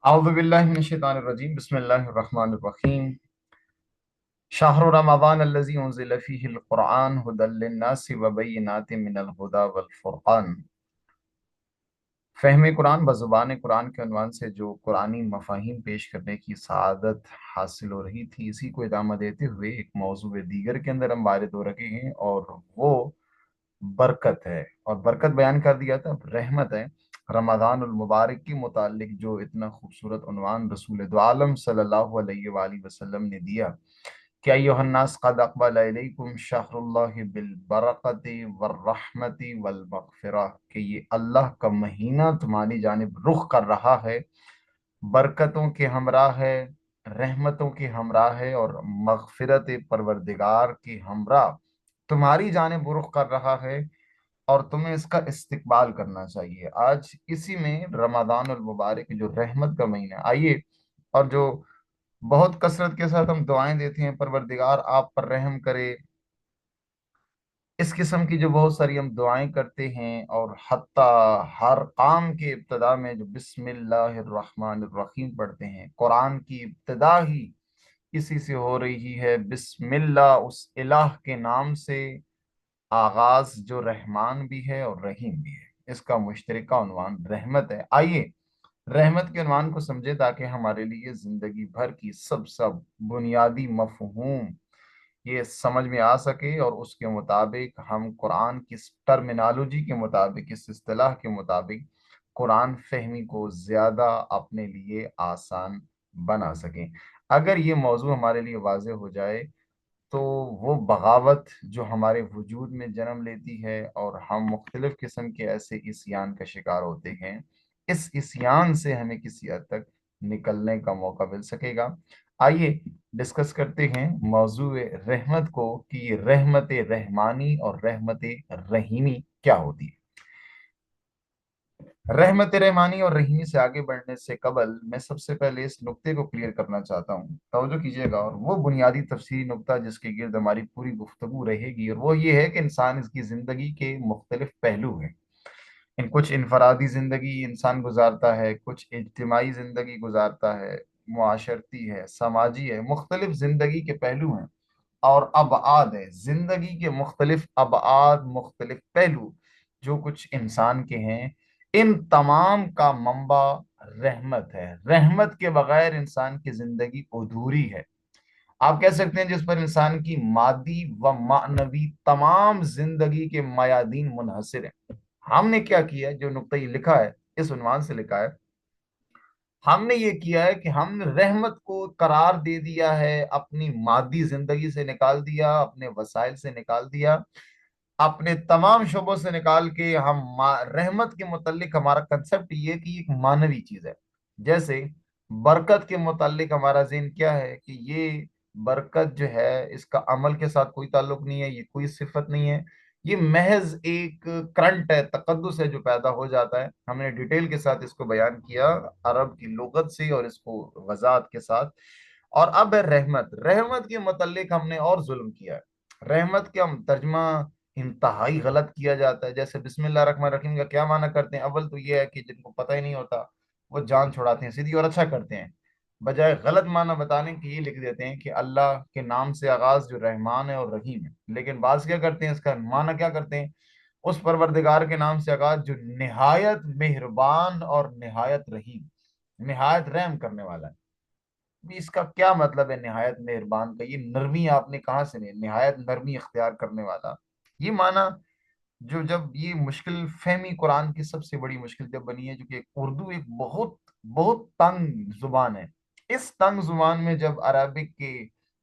اعوذ باللہ من الشیطان الرجیم بسم اللہ الرحمن الرحیم شہر رمضان الذی انزل فیہ القرآن ھدی للناس وبینات من الہدی والفرقان۔ فہم قرآن بزبان قرآن کے عنوان سے جو قرآنی مفاہیم پیش کرنے کی سعادت حاصل ہو رہی تھی، اسی کو ادامہ دیتے ہوئے ایک موضوع دیگر کے اندر ہم وارد ہو رکھے ہیں، اور وہ برکت ہے۔ اور برکت بیان کر دیا تھا، رحمت ہے۔ رمضان المبارک کے متعلق جو اتنا خوبصورت عنوان رسول دو عالم صلی اللہ علیہ وآلہ وسلم نے دیا کہ ایھا الناس قد اقبل الیکم شہر اللہ بالبرکۃ والرحمۃ والمغفرہ، کہ یہ اللہ کا مہینہ تمہاری جانب رخ کر رہا ہے، برکتوں کے ہمراہ ہے، رحمتوں کے ہمراہ ہے، اور مغفرت پروردگار کے ہمراہ تمہاری جانب رخ کر رہا ہے، اور تمہیں اس کا استقبال کرنا چاہیے۔ آج اسی میں رمضان المبارک جو رحمت کا مہینہ، آئیے، اور جو بہت کثرت کے ساتھ ہم دعائیں دیتے ہیں، پروردگار آپ پر رحم کرے، اس قسم کی جو بہت ساری ہم دعائیں کرتے ہیں، اور حتیٰ ہر کام کے ابتدا میں جو بسم اللہ الرحمن الرحیم پڑھتے ہیں، قرآن کی ابتدا ہی اسی سے ہو رہی ہے، بسم اللہ، اس الہ کے نام سے آغاز جو رحمان بھی ہے اور رحیم بھی ہے، اس کا مشترکہ عنوان رحمت ہے۔ آئیے رحمت کے عنوان کو سمجھے تاکہ ہمارے لیے زندگی بھر کی سب بنیادی مفہوم یہ سمجھ میں آ سکے، اور اس کے مطابق ہم قرآن کی ٹرمینالوجی کے مطابق، اس اصطلاح کے مطابق قرآن فہمی کو زیادہ اپنے لیے آسان بنا سکیں۔ اگر یہ موضوع ہمارے لیے واضح ہو جائے تو وہ بغاوت جو ہمارے وجود میں جنم لیتی ہے، اور ہم مختلف قسم کے ایسے عصیان کا شکار ہوتے ہیں، اس عصیان سے ہمیں کسی حد تک نکلنے کا موقع مل سکے گا۔ آئیے ڈسکس کرتے ہیں موضوع رحمت کو، کہ یہ رحمت رحمانی اور رحمت رحیمی کیا ہوتی ہے۔ رحمت رحمانی اور رحیمی سے آگے بڑھنے سے قبل میں سب سے پہلے اس نقطے کو کلیئر کرنا چاہتا ہوں، توجہ کیجیے گا، اور وہ بنیادی تفصیلی نقطہ جس کے گرد ہماری پوری گفتگو رہے گی، اور وہ یہ ہے کہ انسان اس کی زندگی کے مختلف پہلو ہیں۔ کچھ انفرادی زندگی انسان گزارتا ہے، کچھ اجتماعی زندگی گزارتا ہے، معاشرتی ہے، سماجی ہے، مختلف زندگی کے پہلو ہیں اور ابعاد ہے، زندگی کے مختلف ابعاد، مختلف پہلو جو کچھ انسان کے ہیں، ان تمام کا منبع رحمت ہے۔ رحمت کے بغیر انسان کی زندگی ادھوری ہے۔ آپ کہہ سکتے ہیں جس پر انسان کی مادی و معنوی تمام زندگی کے میادین منحصر ہیں۔ ہم نے کیا کیا ہے، جو نقطہ یہ لکھا ہے، اس عنوان سے لکھا ہے، ہم نے یہ کیا ہے کہ ہم نے رحمت کو قرار دے دیا ہے، اپنی مادی زندگی سے نکال دیا، اپنے وسائل سے نکال دیا، اپنے تمام شعبوں سے نکال کے ہم رحمت کے متعلق ہمارا کنسپٹ یہ ہے کہ یہ ایک معنوی چیز ہے۔ جیسے برکت کے متعلق ہمارا ذہن کیا ہے کہ یہ برکت جو ہے، اس کا عمل کے ساتھ کوئی تعلق نہیں ہے، یہ کوئی صفت نہیں ہے، یہ محض ایک کرنٹ ہے، تقدس ہے جو پیدا ہو جاتا ہے۔ ہم نے ڈیٹیل کے ساتھ اس کو بیان کیا، عرب کی لغت سے اور اس کو وضاحت کے ساتھ۔ اور اب ہے رحمت۔ رحمت کے متعلق ہم نے اور ظلم کیا ہے۔ رحمت کا ترجمہ انتہائی غلط کیا جاتا ہے۔ جیسے بسم اللہ الرحمن الرحیم کا کیا معنی کرتے ہیں؟ اول تو یہ ہے کہ جن کو پتہ ہی نہیں ہوتا وہ جان چھڑاتے ہیں سیدھی، اور اچھا کرتے ہیں، بجائے غلط معنی بتانے کے یہ لکھ دیتے ہیں کہ اللہ کے نام سے آغاز جو رحمان ہے اور رحیم ہے۔ لیکن بعض کیا کرتے ہیں، اس کا معنی کیا کرتے ہیں، اس پروردگار کے نام سے آغاز جو نہایت مہربان اور نہایت رحیم، نہایت رحم کرنے والا ہے۔ بھی اس کا کیا مطلب ہے نہایت مہربان کا؟ یہ نرمی آپ نے کہاں سے لی؟ نہایت نرمی اختیار کرنے والا، یہ معنی جو جب یہ مشکل فہمی قرآن کی سب سے بڑی مشکل جب بنی ہے، جو کہ اردو ایک بہت بہت تنگ زبان ہے، اس تنگ زبان میں جب عربک کے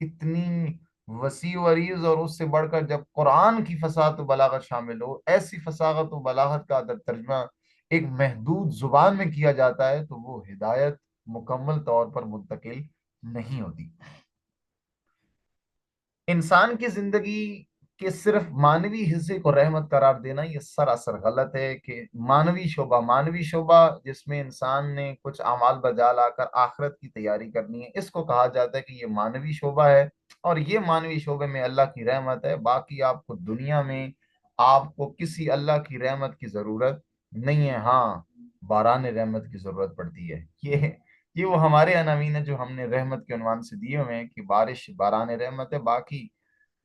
اتنی وسیع و عریض، اور اس سے بڑھ کر جب قرآن کی فصاحت و بلاغت شامل ہو، ایسی فصاحت و بلاغت کا ترجمہ ایک محدود زبان میں کیا جاتا ہے، تو وہ ہدایت مکمل طور پر منتقل نہیں ہوتی۔ انسان کی زندگی کے صرف مانوی حصے کو رحمت قرار دینا یہ سراسر غلط ہے، کہ مانوی شعبہ جس میں انسان نے کچھ اعمال بجا لا کر آخرت کی تیاری کرنی ہے، اس کو کہا جاتا ہے کہ یہ مانوی شعبہ ہے، اور یہ مانوی شعبے میں اللہ کی رحمت ہے۔ باقی آپ کو دنیا میں آپ کو کسی اللہ کی رحمت کی ضرورت نہیں ہے۔ ہاں، باران رحمت کی ضرورت پڑتی ہے، یہ یہ وہ ہمارے عناوین ہیں جو ہم نے رحمت کے عنوان سے دیے ہوئے ہیں کہ بارش باران رحمت ہے، باقی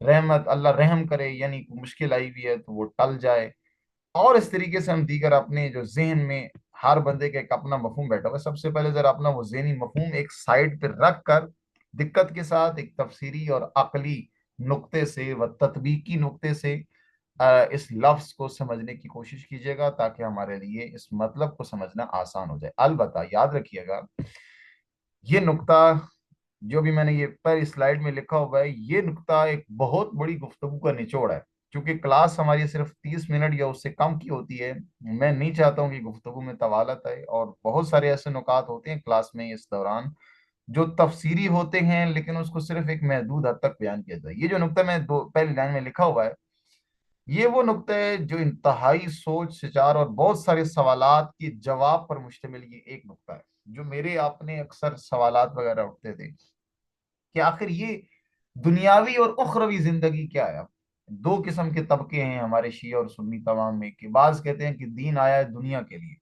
رحمت اللہ رحم کرے، یعنی کوئی مشکل آئی ہوئی ہے تو وہ ٹل جائے۔ اور اس طریقے سے ہم دیگر اپنے جو ذہن میں ہر بندے کا ایک اپنا مفہوم بیٹھا ہوا ہے، سب سے پہلے ذرا اپنا وہ ذہنی مفہوم ایک سائڈ پہ رکھ کر دقت کے ساتھ ایک تفسیری اور عقلی نقطے سے و تطبیقی نقطے سے اس لفظ کو سمجھنے کی کوشش کیجیے گا، تاکہ ہمارے لیے اس مطلب کو سمجھنا آسان ہو جائے۔ البتہ یاد رکھیے گا، یہ نقطہ جو بھی میں نے یہ پر سلائیڈ میں لکھا ہوا ہے، یہ نقطہ ایک بہت بڑی گفتگو کا نچوڑ ہے۔ کیونکہ کلاس ہماری صرف 30 منٹ یا اس سے کم کی ہوتی ہے، میں نہیں چاہتا ہوں کہ گفتگو میں طوالت ہے، اور بہت سارے ایسے نکات ہوتے ہیں کلاس میں اس دوران جو تفسیری ہوتے ہیں، لیکن اس کو صرف ایک محدود حد تک بیان کیا جائے۔ یہ جو نقطہ میں پہلی لائن میں لکھا ہوا ہے، یہ وہ نقطہ ہے جو انتہائی سوچ سچار اور بہت سارے سوالات کے جواب پر مشتمل یہ ایک نقطہ ہے، جو میرے اپنے اکثر سوالات وغیرہ اٹھتے تھے کہ آخر یہ دنیاوی اور اخروی زندگی کیا ہے۔ دو قسم کے طبقے ہیں ہمارے شیعہ اور سنی تمام میں، کہ بعض کہتے ہیں کہ دین آیا ہے دنیا کے لیے،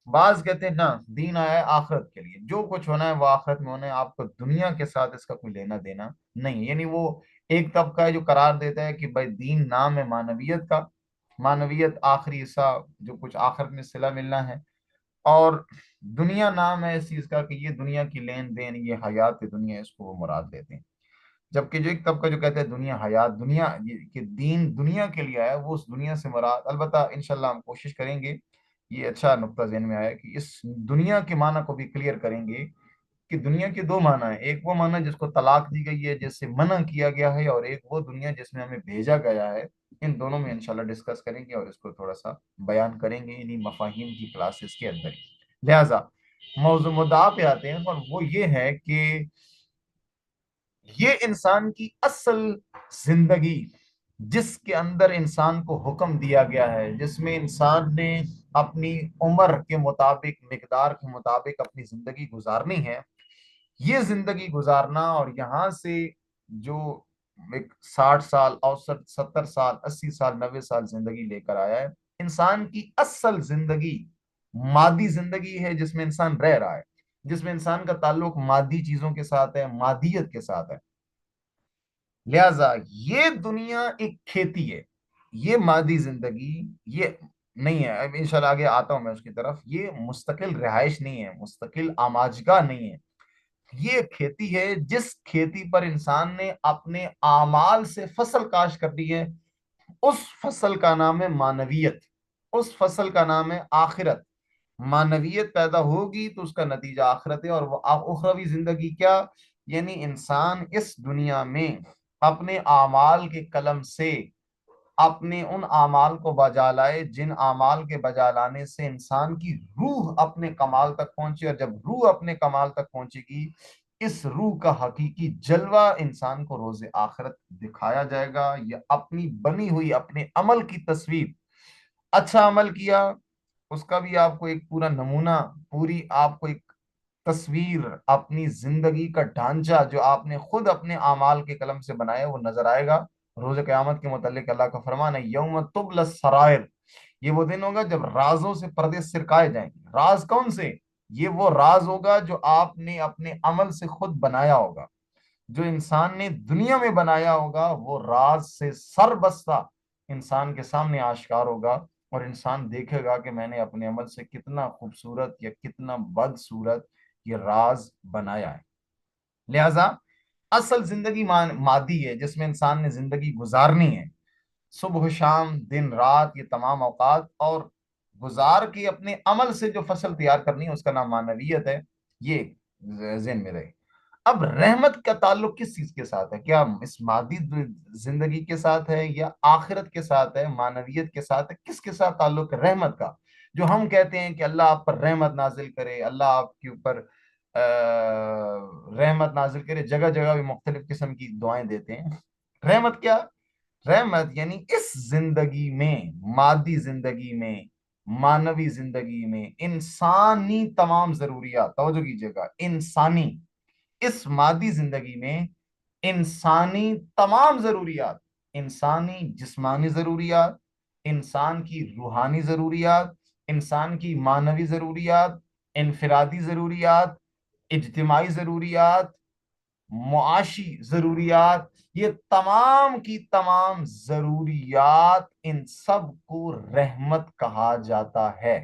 بعض کہتے ہیں نہ، دین آیا ہے آخرت کے لیے، جو کچھ ہونا ہے وہ آخرت میں ہونا ہے، آپ کو دنیا کے ساتھ اس کا کوئی لینا دینا نہیں۔ یعنی وہ ایک طبقہ ہے جو قرار دیتا ہے کہ بھائی دین نام ہے معنویت کا، معنویت آخری حصہ جو کچھ آخرت میں صلہ ملنا ہے، اور دنیا نام ہے اس چیز کا کہ یہ دنیا کی لین دین، یہ حیات دنیا، اس کو وہ مراد دیتے ہیں۔ جبکہ جو ایک طبقہ جو کہتے ہیں دنیا حیات، دنیا کہ دین دنیا کے لیے آیا، وہ اس دنیا سے مراد، البتہ انشاءاللہ ہم کوشش کریں گے، یہ اچھا نقطہ ذہن میں آیا کہ اس دنیا کے معنی کو بھی کلیئر کریں گے کہ دنیا کے دو معنی ہیں، ایک وہ معنی جس کو طلاق دی گئی ہے، جس سے منع کیا گیا ہے، اور ایک وہ دنیا جس میں ہمیں بھیجا گیا ہے۔ ان دونوں میں انشاءاللہ ڈسکس کریں گے اور اس کو تھوڑا سا بیان کریں گے انہی مفاہیم کی کلاسز کے اندر ہی۔ لہٰذا موضوع مدعا پہ آتے ہیں، اور وہ یہ ہے کہ یہ انسان کی اصل زندگی، جس کے اندر انسان کو حکم دیا گیا ہے، جس میں انسان نے اپنی عمر کے مطابق، مقدار کے مطابق اپنی زندگی گزارنی ہے، یہ زندگی گزارنا، اور یہاں سے جو ایک 60 سال اوسط، 70 سال، 80 سال، 90 سال زندگی لے کر آیا ہے، انسان کی اصل زندگی مادی زندگی ہے، جس میں انسان رہ رہا ہے، جس میں انسان کا تعلق مادی چیزوں کے ساتھ ہے، مادیت کے ساتھ ہے۔ لہذا یہ دنیا ایک کھیتی ہے، یہ مادی زندگی یہ نہیں ہے، اب انشاءاللہ آگے آتا ہوں میں اس کی طرف، یہ مستقل رہائش نہیں ہے، مستقل آماجگاہ نہیں ہے، یہ کھیتی ہے جس کھیتی پر انسان نے اپنے اعمال سے فصل کاشت کر دی ہے۔ اس فصل کا نام ہے معنویت، اس فصل کا نام ہے آخرت۔ معنویت پیدا ہوگی تو اس کا نتیجہ آخرت ہے، اور وہ اخروی زندگی کیا؟ یعنی انسان اس دنیا میں اپنے اعمال کے قلم سے اپنے ان اعمال کو بجا لائے، جن اعمال کے بجا لانے سے انسان کی روح اپنے کمال تک پہنچے، اور جب روح اپنے کمال تک پہنچے گی، اس روح کا حقیقی جلوہ انسان کو روز آخرت دکھایا جائے گا۔ یہ اپنی بنی ہوئی اپنے عمل کی تصویر، اچھا عمل کیا اس کا بھی آپ کو ایک پورا نمونہ، پوری آپ کو ایک تصویر، اپنی زندگی کا ڈھانچہ جو آپ نے خود اپنے اعمال کے قلم سے بنایا وہ نظر آئے گا۔ روز قیامت کے متعلق اللہ کا فرمان ہے یوم تبل السرائر، یہ وہ دن ہوگا جب رازوں سے پردے سرکائے جائیں گے۔ راز کون سے؟ یہ وہ راز ہوگا جو آپ نے اپنے عمل سے خود بنایا ہوگا، جو انسان نے دنیا میں بنایا ہوگا، وہ راز سے سر بستہ انسان کے سامنے آشکار ہوگا، اور انسان دیکھے گا کہ میں نے اپنے عمل سے کتنا خوبصورت یا کتنا بدصورت یہ راز بنایا ہے۔ لہذا اصل زندگی مادی ہے، جس میں انسان نے زندگی گزارنی ہے، صبح و شام، دن رات، یہ تمام اوقات، اور گزار کے اپنے عمل سے جو فصل تیار کرنی ہے اس کا نام معنویت ہے۔ یہ ذہن میں رہے۔ اب رحمت کا تعلق کس چیز کے ساتھ ہے؟ کیا اس مادی زندگی کے ساتھ ہے، یا آخرت کے ساتھ ہے، معنویت کے ساتھ ہے؟ کس کے ساتھ تعلق ہے رحمت کا؟ جو ہم کہتے ہیں کہ اللہ آپ پر رحمت نازل کرے، اللہ آپ کے اوپر رحمت نازل کرے، جگہ جگہ بھی مختلف قسم کی دعائیں دیتے ہیں۔ رحمت کیا؟ رحمت یعنی اس زندگی میں، مادی زندگی میں، معنوی زندگی میں، انسانی تمام ضروریات، توجہ کیجیے گا، انسانی، اس مادی زندگی میں انسانی تمام ضروریات، انسانی جسمانی ضروریات، انسان کی روحانی ضروریات، انسان کی معنوی ضروریات، انفرادی ضروریات، اجتماعی ضروریات، معاشی ضروریات، یہ تمام کی تمام ضروریات، ان سب کو رحمت کہا جاتا ہے۔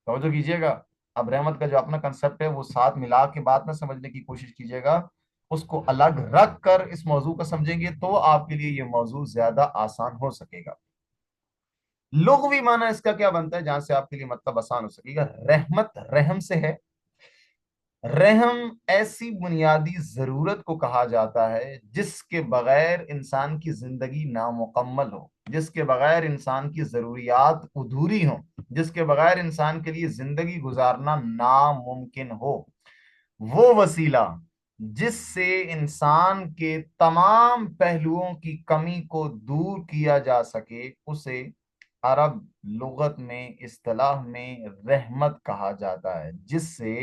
توجہ کیجیے گا، اب رحمت کا جو اپنا کنسپٹ ہے وہ ساتھ ملا کے بات نہ سمجھنے کی کوشش کیجیے گا، اس کو الگ رکھ کر اس موضوع کو سمجھیں گے تو آپ کے لیے یہ موضوع زیادہ آسان ہو سکے گا۔ لغوی معنی اس کا کیا بنتا ہے جہاں سے آپ کے لیے مطلب آسان ہو سکے گا؟ رحمت رحم سے ہے۔ رحم ایسی بنیادی ضرورت کو کہا جاتا ہے جس کے بغیر انسان کی زندگی نامکمل ہو، جس کے بغیر انسان کی ضروریات ادھوری ہوں، جس کے بغیر انسان کے لیے زندگی گزارنا ناممکن ہو۔ وہ وسیلہ جس سے انسان کے تمام پہلوؤں کی کمی کو دور کیا جا سکے، اسے عرب لغت میں اصطلاح میں رحمت کہا جاتا ہے، جس سے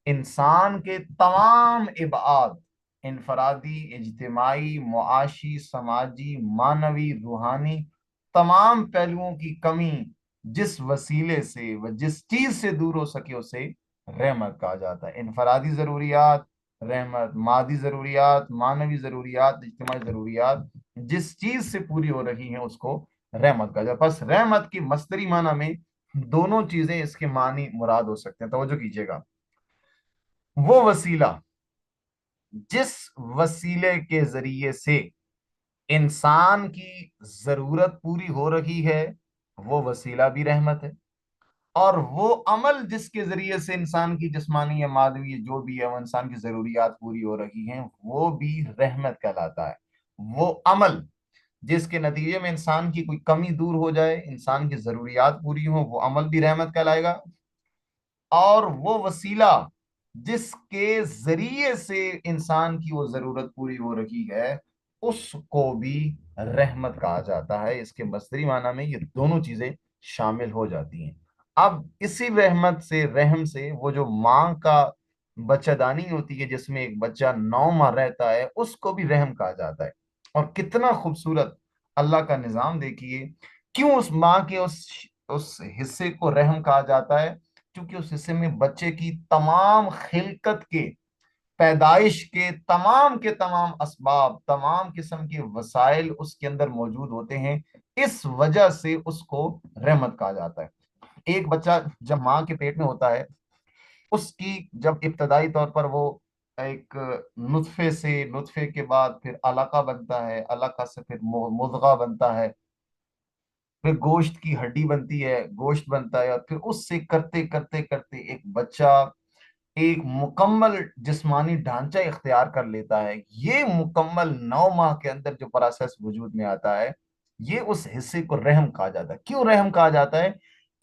انسان کے تمام ابعاد، انفرادی، اجتماعی، معاشی، سماجی، معنوی، روحانی، تمام پہلوؤں کی کمی جس وسیلے سے و جس چیز سے دور ہو سکے اسے رحمت کہا جاتا ہے۔ انفرادی ضروریات رحمت، مادی ضروریات، معنوی ضروریات، اجتماعی ضروریات جس چیز سے پوری ہو رہی ہیں اس کو رحمت کہا جاتا ہے۔ بس رحمت کی مصدری معنی میں دونوں چیزیں اس کے معنی مراد ہو سکتے ہیں، توجہ کیجیے گا۔ وہ وسیلہ جس وسیلے کے ذریعے سے انسان کی ضرورت پوری ہو رہی ہے وہ وسیلہ بھی رحمت ہے، اور وہ عمل جس کے ذریعے سے انسان کی جسمانی یا مادی جو بھی ہے وہ انسان کی ضروریات پوری ہو رہی ہیں وہ بھی رحمت کہلاتا ہے۔ وہ عمل جس کے نتیجے میں انسان کی کوئی کمی دور ہو جائے، انسان کی ضروریات پوری ہوں، وہ عمل بھی رحمت کہلائے گا، اور وہ وسیلہ جس کے ذریعے سے انسان کی وہ ضرورت پوری ہو رہی ہے اس کو بھی رحمت کہا جاتا ہے۔ اس کے مصدری معنی میں یہ دونوں چیزیں شامل ہو جاتی ہیں۔ اب اسی رحمت سے، رحم سے، وہ جو ماں کا بچہ دانی ہوتی ہے جس میں ایک بچہ 9 ماہ رہتا ہے اس کو بھی رحم کہا جاتا ہے۔ اور کتنا خوبصورت اللہ کا نظام دیکھیے، کیوں اس ماں کے اس حصے کو رحم کہا جاتا ہے؟ کیونکہ اس حصے میں بچے کی تمام خلقت کے، پیدائش کے تمام اسباب، تمام قسم کے وسائل اس کے اندر موجود ہوتے ہیں، اس وجہ سے اس کو رحمت کہا جاتا ہے۔ ایک بچہ جب ماں کے پیٹ میں ہوتا ہے، اس کی جب ابتدائی طور پر وہ ایک نطفے سے، نطفے کے بعد پھر علقہ بنتا ہے، علقہ سے پھر مضغہ بنتا ہے، پھر گوشت کی ہڈی بنتی ہے، گوشت بنتا ہے، اور پھر اس سے کرتے کرتے کرتے ایک بچہ ایک مکمل جسمانی ڈھانچہ اختیار کر لیتا ہے۔ یہ مکمل 9 ماہ کے اندر جو پروسیس وجود میں آتا ہے یہ اس حصے کو رحم کہا جاتا ہے۔ کیوں رحم کہا جاتا ہے؟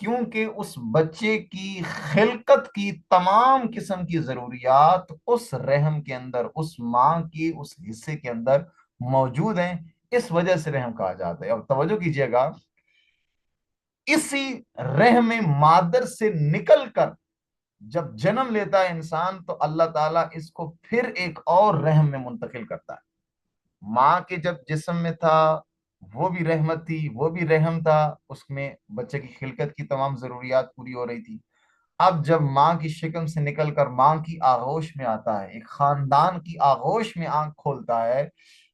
کیونکہ اس بچے کی خلقت کی تمام قسم کی ضروریات اس رحم کے اندر، اس ماں کی اس حصے کے اندر موجود ہیں، اس وجہ سے رحم کہا جاتا ہے۔ اب توجہ کیجیے گا، اسی رحم مادر سے نکل کر جب جنم لیتا ہے انسان تو اللہ تعالیٰ اس کو پھر ایک اور رحم میں منتقل کرتا ہے۔ ماں کے جب جسم میں تھا وہ بھی رحمت تھی، وہ بھی رحم تھا، اس میں بچے کی خلقت کی تمام ضروریات پوری ہو رہی تھی۔ اب جب ماں کی شکم سے نکل کر ماں کی آغوش میں آتا ہے، ایک خاندان کی آغوش میں آنکھ کھولتا ہے،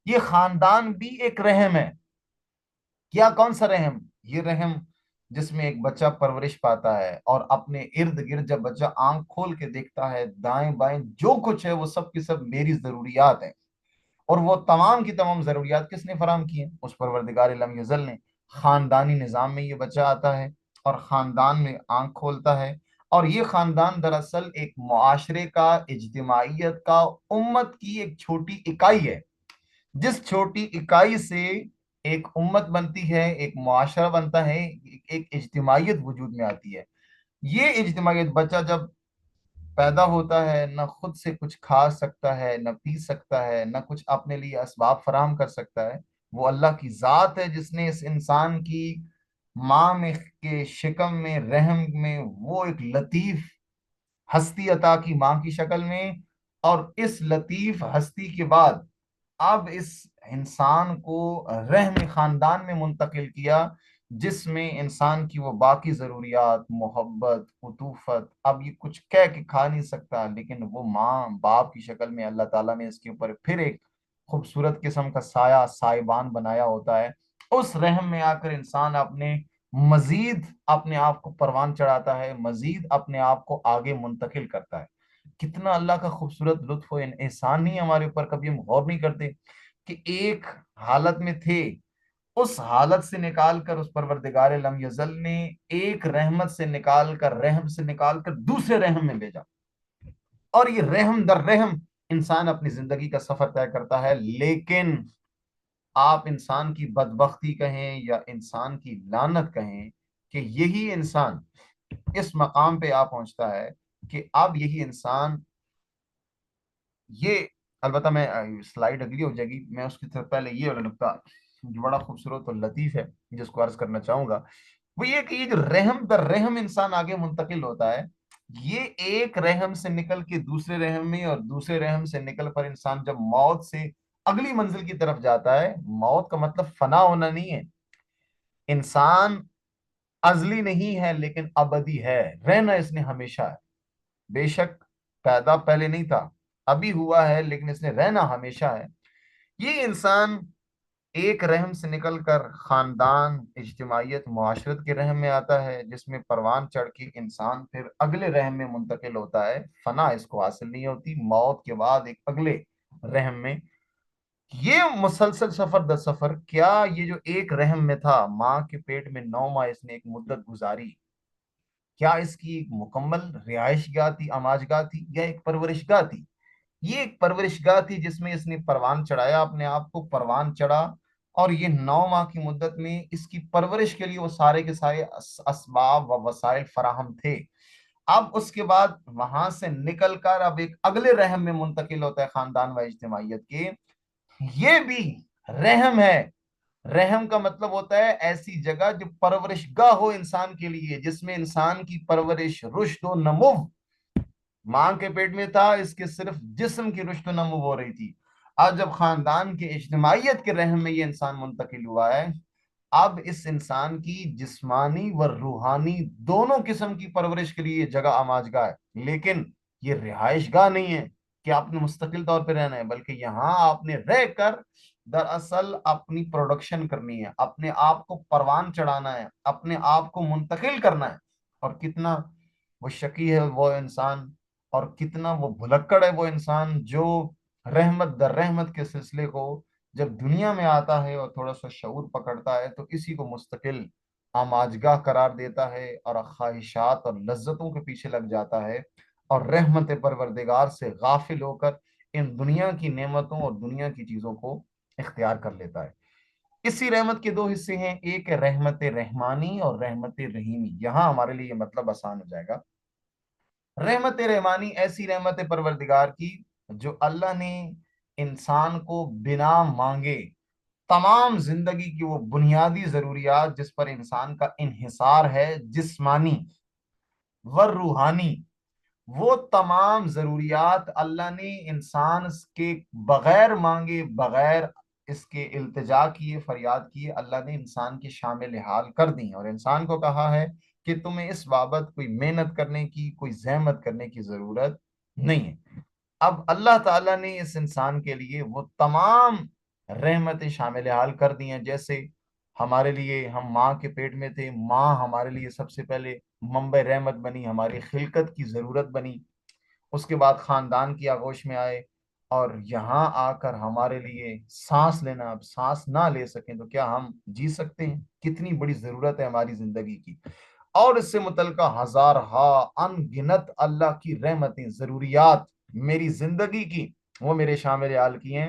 یہ خاندان بھی ایک رحم ہے۔ کیا کون سا رحم؟ یہ رحم جس میں ایک بچہ پرورش پاتا ہے اور اپنے ارد گرد جب بچہ آنکھ کھول کے دیکھتا ہے دائیں بائیں جو کچھ ہے وہ سب کی سب میری ضروریات ہیں، اور وہ تمام کی تمام ضروریات کس نے فراہم کی ہیں؟ اس پروردگار لم یزل نے۔ خاندانی نظام میں یہ بچہ آتا ہے اور خاندان میں آنکھ کھولتا ہے، اور یہ خاندان دراصل ایک معاشرے کا، اجتماعیت کا، امت کی ایک چھوٹی اکائی ہے، جس چھوٹی اکائی سے ایک امت بنتی ہے، ایک معاشرہ بنتا ہے، ایک اجتماعیت وجود میں آتی ہے۔ یہ اجتماعیت، بچہ جب پیدا ہوتا ہے نہ خود سے کچھ کھا سکتا ہے، نہ پی سکتا ہے، نہ کچھ اپنے لیے اسباب فراہم کر سکتا ہے، وہ اللہ کی ذات ہے جس نے اس انسان کی ماں میں کے شکم میں، رحم میں، وہ ایک لطیف ہستی عطا کی ماں کی شکل میں، اور اس لطیف ہستی کے بعد اب اس انسان کو رحم خاندان میں منتقل کیا، جس میں انسان کی وہ باقی ضروریات، محبت، عطوفت، اب یہ کچھ کہہ کے کھا نہیں سکتا، لیکن وہ ماں باپ کی شکل میں اللہ تعالیٰ نے اس کے اوپر پھر ایک خوبصورت قسم کا سایہ، سائبان بنایا ہوتا ہے۔ اس رحم میں آ کر انسان مزید اپنے آپ کو پروان چڑھاتا ہے، مزید اپنے آپ کو آگے منتقل کرتا ہے۔ کتنا اللہ کا خوبصورت لطف و احسان نہیں ہمارے اوپر، کبھی ہم غور نہیں کرتے کہ ایک حالت میں تھے، اس حالت سے نکال کر اس پروردگار لم یزل نے ایک رحمت سے نکال کر، رحم سے نکال کر دوسرے رحم میں بھیجا، اور یہ رحم در رحم انسان اپنی زندگی کا سفر طے کرتا ہے۔ لیکن آپ انسان کی بدبختی کہیں یا انسان کی لعنت کہیں کہ یہی انسان اس مقام پہ آ پہنچتا ہے کہ اب یہی انسان یہ، البتہ میں سلائیڈ اگلی ہو جائے گی، میں اس کی طرف پہلے یہ والا نقطہ جو بڑا خوبصورت اور لطیف ہے جس کو عرض کرنا چاہوں گا، وہ یہ کہ یہ جو رحم در رحم انسان آگے منتقل ہوتا ہے، یہ ایک رحم سے نکل کے دوسرے رحم میں، اور دوسرے رحم سے نکل پر انسان جب موت سے اگلی منزل کی طرف جاتا ہے، موت کا مطلب فنا ہونا نہیں ہے، انسان ازلی نہیں ہے لیکن ابدی ہے، رہنا اس نے ہمیشہ ہے، بے شک پیدا پہلے نہیں تھا، ابھی ہوا ہے، لیکن اس نے رہنا ہمیشہ ہے۔ یہ انسان ایک رحم سے نکل کر خاندان، اجتماعیت، معاشرت کے رحم میں آتا ہے، جس میں پروان چڑھ کے انسان پھر اگلے رحم میں منتقل ہوتا ہے، فنا اس کو حاصل نہیں ہوتی، موت کے بعد ایک اگلے رحم میں۔ یہ مسلسل سفر در سفر، کیا یہ جو ایک رحم میں تھا، ماں کے پیٹ میں 9 ماہ اس نے ایک مدت گزاری، کیا اس کی ایک مکمل رہائش گاہ تھی، آماج گاہ تھی، یا ایک پرورش گاہ تھی؟ یہ ایک پرورش گاہ تھی جس میں اس نے پروان چڑھایا، اپنے آپ کو پروان چڑھا، اور یہ 9 ماہ کی مدت میں اس کی پرورش کے لیے وہ سارے کے سارے اسباب و وسائل فراہم تھے۔ اب اس کے بعد وہاں سے نکل کر اب ایک اگلے رحم میں منتقل ہوتا ہے، خاندان و اجتماعیت کے، یہ بھی رحم ہے۔ رحم کا مطلب ہوتا ہے ایسی جگہ جو پرورش گاہ ہو انسان کے لیے، جس میں انسان کی پرورش، رشد و نمو، ماں کے پیٹ میں تھا، اس کے صرف جسم کی رشد و نمو ہو رہی تھی، آج جب خاندان کے اجتماعیت کے رحم میں یہ انسان منتقل ہوا ہے، اب اس انسان کی جسمانی و روحانی دونوں قسم کی پرورش کے لیے یہ جگہ آماج گاہ ہے، لیکن یہ رہائش گاہ نہیں ہے کہ آپ نے مستقل طور پہ رہنا ہے، بلکہ یہاں آپ نے رہ کر دراصل اپنی پروڈکشن کرنی ہے، اپنے آپ کو پروان چڑھانا ہے، اپنے آپ کو منتقل کرنا ہے۔ اور کتنا وہ شقی ہے وہ انسان، اور کتنا وہ بھلکڑ ہے وہ انسان جو رحمت در رحمت کے سلسلے کو جب دنیا میں آتا ہے اور تھوڑا سا شعور پکڑتا ہے تو اسی کو مستقل آماجگاہ قرار دیتا ہے، اور خواہشات اور لذتوں کے پیچھے لگ جاتا ہے، اور رحمت پروردگار سے غافل ہو کر ان دنیا کی نعمتوں اور دنیا کی چیزوں کو اختیار کر لیتا ہے۔ اسی رحمت کے دو حصے ہیں، ایک ہے رحمت رحمانی اور رحمت رحیمی۔ یہاں ہمارے لیے یہ مطلب آسان ہو جائے گا۔ رحمت رحمانی ایسی رحمت پروردگار کی جو اللہ نے انسان کو بنا مانگے تمام زندگی کی وہ بنیادی ضروریات جس پر انسان کا انحصار ہے، جسمانی و روحانی، وہ تمام ضروریات اللہ نے انسان کے بغیر مانگے، بغیر اس کے التجا کیے، فریاد کیے، اللہ نے انسان کی شامل حال کر دی، اور انسان کو کہا ہے کہ تمہیں اس بابت کوئی محنت کرنے کی، کوئی زحمت کرنے کی ضرورت نہیں ہے۔ اب اللہ تعالیٰ نے اس انسان کے لیے وہ تمام رحمتیں شامل حال کر دی ہیں، جیسے ہمارے لیے ہم ماں کے پیٹ میں تھے، ماں ہمارے لیے سب سے پہلے منبع رحمت بنی، ہماری خلقت کی ضرورت بنی، اس کے بعد خاندان کی آغوش میں آئے، اور یہاں آ کر ہمارے لیے سانس لینا، اب سانس نہ لے سکیں تو کیا ہم جی سکتے ہیں؟ کتنی بڑی ضرورت ہے ہماری زندگی کی، اور اس سے متعلقہ ہزارہا ان گنت اللہ کی رحمتیں، ضروریات میری زندگی کی، وہ میرے شامل حال کی ہیں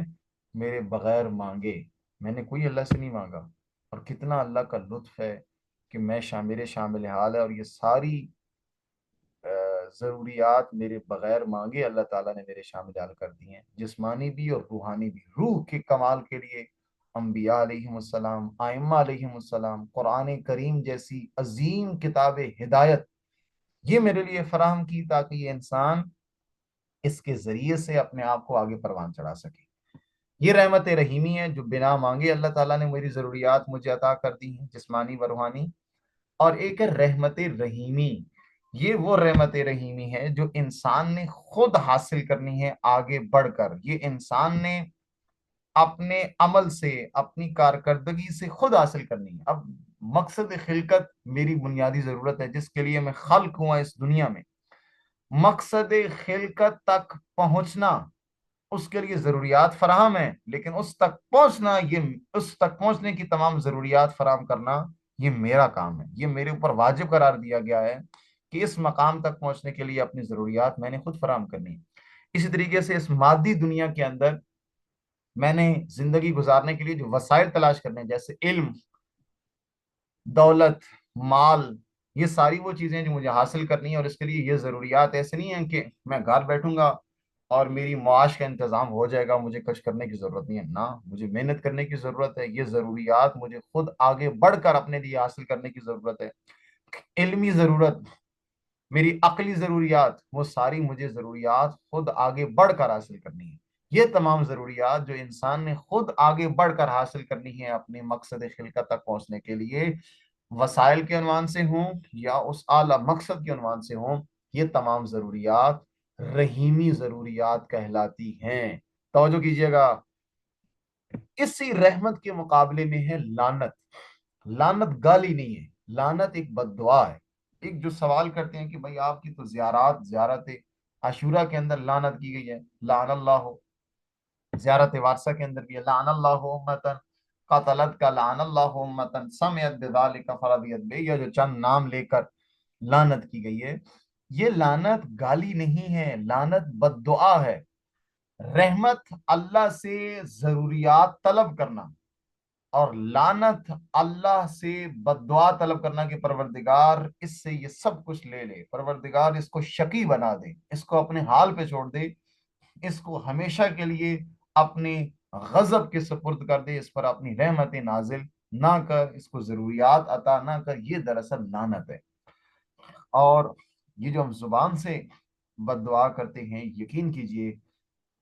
میرے بغیر مانگے، میں نے کوئی اللہ سے نہیں مانگا۔ اور کتنا اللہ کا لطف ہے کہ میرے شامل حال ہے، اور یہ ساری ضروریات میرے بغیر مانگے اللہ تعالیٰ نے میرے شامل حال کر دی ہیں، جسمانی بھی اور روحانی بھی۔ روح کے کمال کے لیے انبیاء علیہم السلام، ائمہ علیہم السلام، قرآن کریم جیسی عظیم کتاب ہدایت یہ میرے لیے فراہم کی تاکہ یہ انسان اس کے ذریعے سے اپنے آپ کو آگے پروان چڑھا سکے۔ یہ رحمت رحیمی ہے جو بنا مانگے اللہ تعالیٰ نے میری ضروریات مجھے عطا کر دی ہیں، جسمانی و روحانی۔ اور ایک ہے رحمت رحیمی، یہ وہ رحمت رحیمی ہے جو انسان نے خود حاصل کرنی ہے آگے بڑھ کر، یہ انسان نے اپنے عمل سے، اپنی کارکردگی سے خود حاصل کرنی ہے۔ اب مقصد خلقت میری بنیادی ضرورت ہے جس کے لیے میں خلق ہوا اس دنیا میں، مقصد خلقت تک پہنچنا، اس کے لیے ضروریات فراہم ہیں، لیکن اس تک پہنچنا، یہ اس تک پہنچنے کی تمام ضروریات فراہم کرنا، یہ میرا کام ہے، یہ میرے اوپر واجب قرار دیا گیا ہے کہ اس مقام تک پہنچنے کے لیے اپنی ضروریات میں نے خود فراہم کرنی ہے۔ اسی طریقے سے اس مادی دنیا کے اندر میں نے زندگی گزارنے کے لیے جو وسائل تلاش کرنے ہیں، جیسے علم، دولت، مال، یہ ساری وہ چیزیں جو مجھے حاصل کرنی ہے، اور اس کے لیے یہ ضروریات ایسے نہیں ہیں کہ میں گھر بیٹھوں گا اور میری معاش کا انتظام ہو جائے گا، مجھے کچھ کرنے کی ضرورت نہیں ہے، نہ، مجھے محنت کرنے کی ضرورت ہے، یہ ضروریات مجھے خود آگے بڑھ کر اپنے لیے حاصل کرنے کی ضرورت ہے۔ علمی ضرورت، میری عقلی ضروریات، وہ ساری مجھے ضروریات خود آگے بڑھ کر حاصل کرنی ہے۔ یہ تمام ضروریات جو انسان نے خود آگے بڑھ کر حاصل کرنی ہے اپنے مقصد خلقت تک پہنچنے کے لیے، وسائل کے عنوان سے ہوں یا اس اعلیٰ مقصد کے عنوان سے ہوں، یہ تمام ضروریات رحیمی ضروریات کہلاتی ہیں۔ توجہ کیجئے گا، اسی رحمت کے مقابلے میں ہے لعنت۔ لعنت گالی نہیں ہے، لعنت ایک بد دعا ہے۔ ایک جو سوال کرتے ہیں کہ بھائی آپ کی تو زیارت عاشورہ کے اندر لعنت کی گئی ہے، لعن اللہ ہو، زیارت وارثہ کے اندر بھی ہے، لعن اللہ امتن قتلت کا، لعن اللہ امتن سمعت بذالک فرضیت بے، یہ جو چند نام لے کر لعنت کی گئی ہے، یہ لعنت گالی نہیں ہے، لعنت بد دعا ہے۔ رحمت اللہ سے ضروریات طلب کرنا، اور لعنت اللہ سے بد دعا طلب کرنا کہ پروردگار اس سے یہ سب کچھ لے لے، پروردگار اس کو شقی بنا دے، اس کو اپنے حال پہ چھوڑ دے، اس کو ہمیشہ کے لیے اپنے غضب کے سپرد کر دے، اس پر اپنی رحمت نازل نہ کر، اس کو ضروریات عطا نہ کر، یہ دراصل لعنت ہے۔ اور یہ جو ہم زبان سے بد دعا کرتے ہیں، یقین کیجئے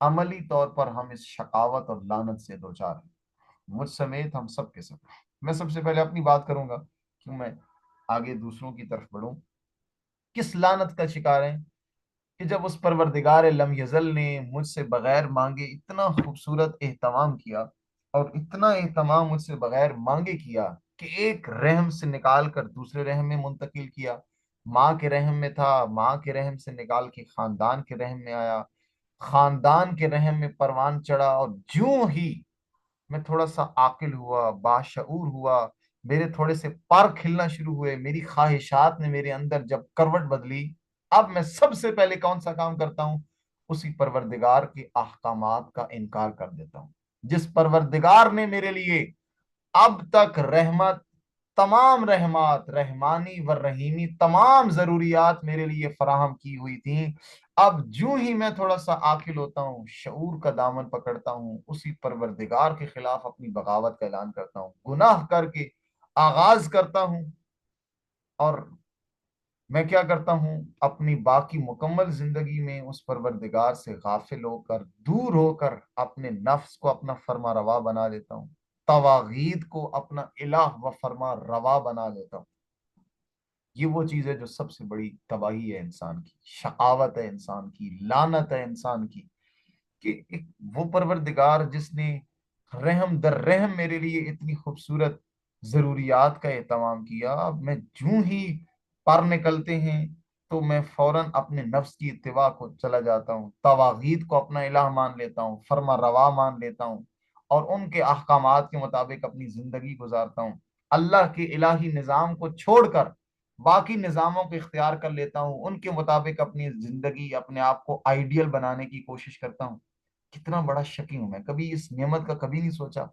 عملی طور پر ہم اس شقاوت اور لعنت سے دوچار ہیں، مجھ سمیت ہم سب کے سب۔ میں سب سے پہلے اپنی بات کروں گا کہ میں آگے دوسروں کی طرف بڑھوں۔ کس لعنت کا شکار ہیں کہ جب اس پروردگار لم یزل نے مجھ سے بغیر مانگے اتنا خوبصورت اہتمام کیا، اور اتنا اہتمام مجھ سے بغیر مانگے کیا کہ ایک رحم سے نکال کر دوسرے رحم میں منتقل کیا، ماں کے رحم میں تھا، ماں کے رحم سے نکال کے خاندان کے رحم میں آیا، خاندان کے رحم میں پروان چڑھا، اور جوں ہی میں تھوڑا سا عاقل ہوا، باشعور ہوا، میرے تھوڑے سے پر کھلنا شروع ہوئے، میری خواہشات نے میرے اندر جب کروٹ بدلی، اب میں سب سے پہلے کون سا کام کرتا ہوں؟ اسی پروردگار کے احکامات کا انکار کر دیتا ہوں، جس پروردگار نے میرے لیے اب تک رحمت، تمام رحمات، رحمانی و رحیمی تمام ضروریات میرے لیے فراہم کی ہوئی تھیں۔ اب جو ہی میں تھوڑا سا عاقل ہوتا ہوں، شعور کا دامن پکڑتا ہوں، اسی پروردگار کے خلاف اپنی بغاوت کا اعلان کرتا ہوں، گناہ کر کے آغاز کرتا ہوں، اور میں کیا کرتا ہوں؟ اپنی باقی مکمل زندگی میں اس پروردگار سے غافل ہو کر، دور ہو کر، اپنے نفس کو اپنا فرما روا بنا لیتا ہوں، تواغید کو اپنا الہ و فرما روا بنا لیتا ہوں۔ یہ وہ چیز ہے جو سب سے بڑی تباہی ہے انسان کی، شقاوت ہے انسان کی، لعنت ہے انسان کی، کہ وہ پروردگار جس نے رحم در رحم میرے لیے اتنی خوبصورت ضروریات کا اہتمام کیا، اب میں جوں ہی پر نکلتے ہیں تو میں فوراً اپنے نفس کی اتباع کو چلا جاتا ہوں، تواغید کو اپنا الہ مان لیتا ہوں، فرما روا مان لیتا ہوں، اور ان کے احکامات کے مطابق اپنی زندگی گزارتا ہوں، اللہ کے الہی نظام کو چھوڑ کر باقی نظاموں کو اختیار کر لیتا ہوں، ان کے مطابق اپنی زندگی، اپنے آپ کو آئیڈیل بنانے کی کوشش کرتا ہوں۔ کتنا بڑا شقی ہوں میں، کبھی اس نعمت کا کبھی نہیں سوچا،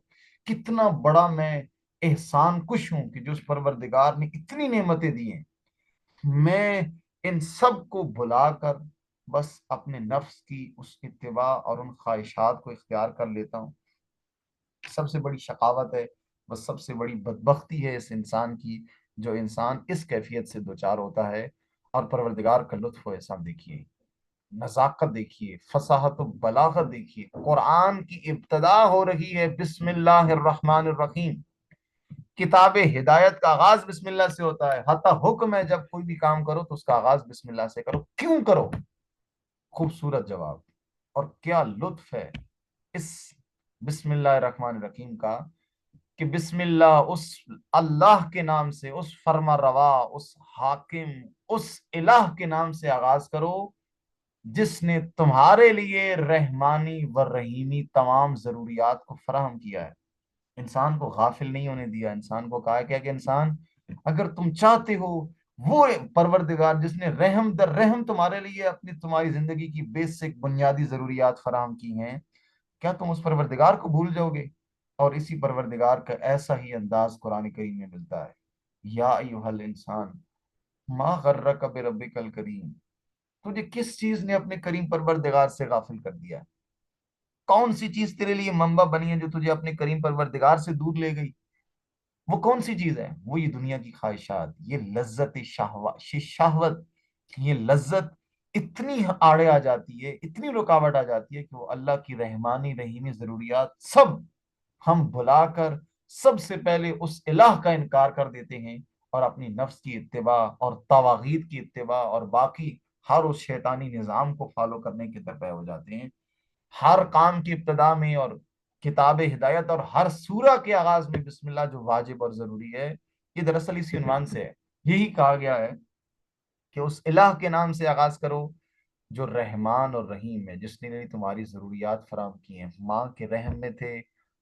کتنا بڑا میں احسان کش ہوں کہ جو اس پروردگار نے اتنی نعمتیں دی ہیں، میں ان سب کو بھلا کر بس اپنے نفس کی اس اتباع اور ان خواہشات کو اختیار کر لیتا ہوں۔ سب سے بڑی شقاوت ہے، بس سب سے بڑی بدبختی ہے اس انسان کی، جو انسان اس کیفیت سے دوچار ہوتا ہے۔ اور پروردگار کا لطف و احسان دیکھیے، نزاکت دیکھیے، فصاحت و بلاغت دیکھیے. قرآن کی ابتدا ہو رہی ہے بسم اللہ الرحمن الرحیم. کتاب ہدایت کا آغاز بسم اللہ سے ہوتا ہے. حتی حکم ہے جب کوئی بھی کام کرو تو اس کا آغاز بسم اللہ سے کرو. کیوں کرو؟ خوبصورت جواب. اور کیا لطف ہے اس بسم اللہ الرحمن الرحیم کا، کہ بسم اللہ اس اللہ کے نام سے، اس فرما روا، اس حاکم، اس الہ کے نام سے آغاز کرو جس نے تمہارے لیے رحمانی و رحیمی تمام ضروریات کو فراہم کیا ہے. انسان کو غافل نہیں ہونے دیا. انسان کو کہا کیا کہ انسان، اگر تم چاہتے ہو، وہ پروردگار جس نے رحم در رحم تمہارے لیے اپنی تمہاری زندگی کی بیسک بنیادی ضروریات فراہم کی ہیں، کیا تم اس پروردگار کو بھول جاؤ گے؟ اور اسی پروردگار کا ایسا ہی انداز قرآن کریم میں ملتا ہے. یا ایھا الانسان ما غرک بربک الکریم. تجھے کس چیز نے اپنے کریم پروردگار سے غافل کر دیا؟ کون سی چیز تیرے لیے منبع بنی ہے جو تجھے اپنے کریم پروردگار سے دور لے گئی؟ وہ کون سی چیز ہے؟ وہ یہ دنیا کی خواہشات، یہ لذت شہوت. یہ لذت اتنی آڑے آ جاتی ہے، اتنی رکاوٹ آ جاتی ہے کہ وہ اللہ کی رحمانی رحیمی ضروریات سب ہم بھلا کر سب سے پہلے اس الہ کا انکار کر دیتے ہیں، اور اپنی نفس کی اتباع اور طواغیت کی اتباع اور باقی ہر اس شیطانی نظام کو فالو کرنے کے درپے ہو جاتے ہیں. ہر کام کی ابتدا میں اور کتاب ہدایت اور ہر سورہ کے آغاز میں بسم اللہ جو واجب اور ضروری ہے، یہ دراصل اسی عنوان سے ہے. یہی کہا گیا ہے کہ اس الہ کے نام سے آغاز کرو جو رحمان اور رحیم ہے، جس نے تمہاری ضروریات فراہم کی ہیں. ماں کے رحم میں تھے،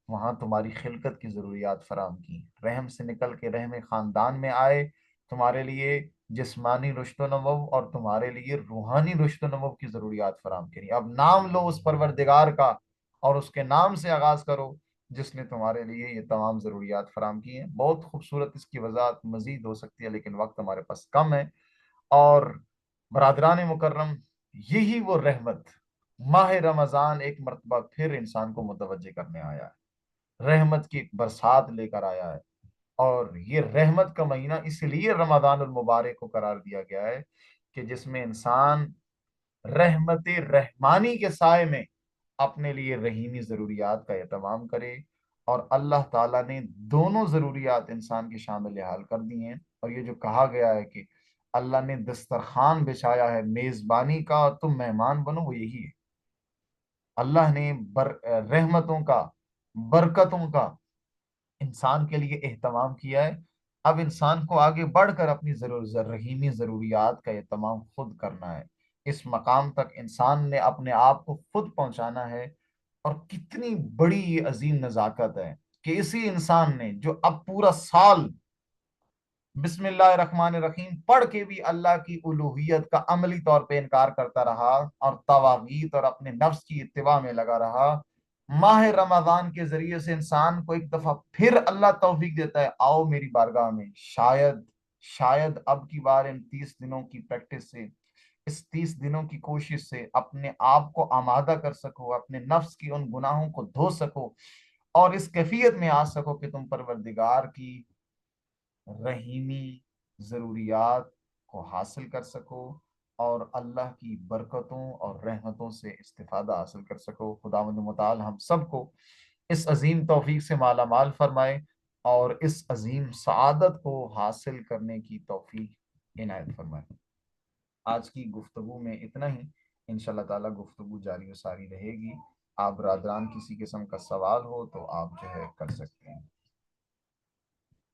وہاں تمہاری خلقت کی ضروریات فراہم کی. رحم سے نکل کے رحم خاندان میں آئے، تمہارے لیے جسمانی رشد و نمو اور تمہارے لیے روحانی رشد و نمو کی ضروریات فراہم کی. اب نام لو اس پروردگار کا اور اس کے نام سے آغاز کرو جس نے تمہارے لیے یہ تمام ضروریات فراہم کی ہیں. بہت خوبصورت اس کی وضاحت مزید ہو سکتی ہے لیکن وقت ہمارے پاس کم ہے. اور برادران مکرم، یہی وہ رحمت ماہ رمضان ایک مرتبہ پھر انسان کو متوجہ کرنے آیا ہے، رحمت کی ایک برسات لے کر آیا ہے. اور یہ رحمت کا مہینہ اس لیے رمضان المبارک کو قرار دیا گیا ہے کہ جس میں انسان رحمت رحمانی کے سائے میں اپنے لیے رحیمی ضروریات کا اہتمام کرے. اور اللہ تعالیٰ نے دونوں ضروریات انسان کے شامل حال کر دی ہیں. اور یہ جو کہا گیا ہے کہ اللہ نے دسترخوان بچھایا ہے میزبانی کا اور تم مہمان بنو، وہ یہی ہے. اللہ نے رحمتوں کا، برکتوں کا انسان کے لیے اہتمام کیا ہے. اب انسان کو آگے بڑھ کر اپنی رحیمی ضروریات کا اہتمام خود کرنا ہے. اس مقام تک انسان نے اپنے آپ کو خود پہنچانا ہے. اور کتنی بڑی یہ عظیم نزاکت ہے کہ اسی انسان نے جو اب پورا سال بسم اللہ الرحمن الرحیم پڑھ کے بھی اللہ کی الوہیت کا عملی طور پہ انکار کرتا رہا اور طواغیت اور اپنے نفس کی اتباع میں لگا رہا، ماہ رمضان کے ذریعے سے انسان کو ایک دفعہ پھر اللہ توفیق دیتا ہے، آؤ میری بارگاہ میں. شاید اب کی بار ان 30 دنوں کی پریکٹس سے، اس 30 دنوں کی کوشش سے اپنے آپ کو آمادہ کر سکو، اپنے نفس کی ان گناہوں کو دھو سکو اور اس کیفیت میں آ سکو کہ تم پروردگار کی رحیمی ضروریات کو حاصل کر سکو اور اللہ کی برکتوں اور رحمتوں سے استفادہ حاصل کر سکو. خداوند متعال ہم سب کو اس عظیم توفیق سے مالا مال فرمائے اور اس عظیم سعادت کو حاصل کرنے کی توفیق عنایت فرمائے. آج کی گفتگو میں اتنا ہی. انشاءاللہ تعالی گفتگو جاری و ساری رہے گی. آپ برادران کسی قسم کا سوال ہو تو آپ جو ہے کر سکتے ہیں.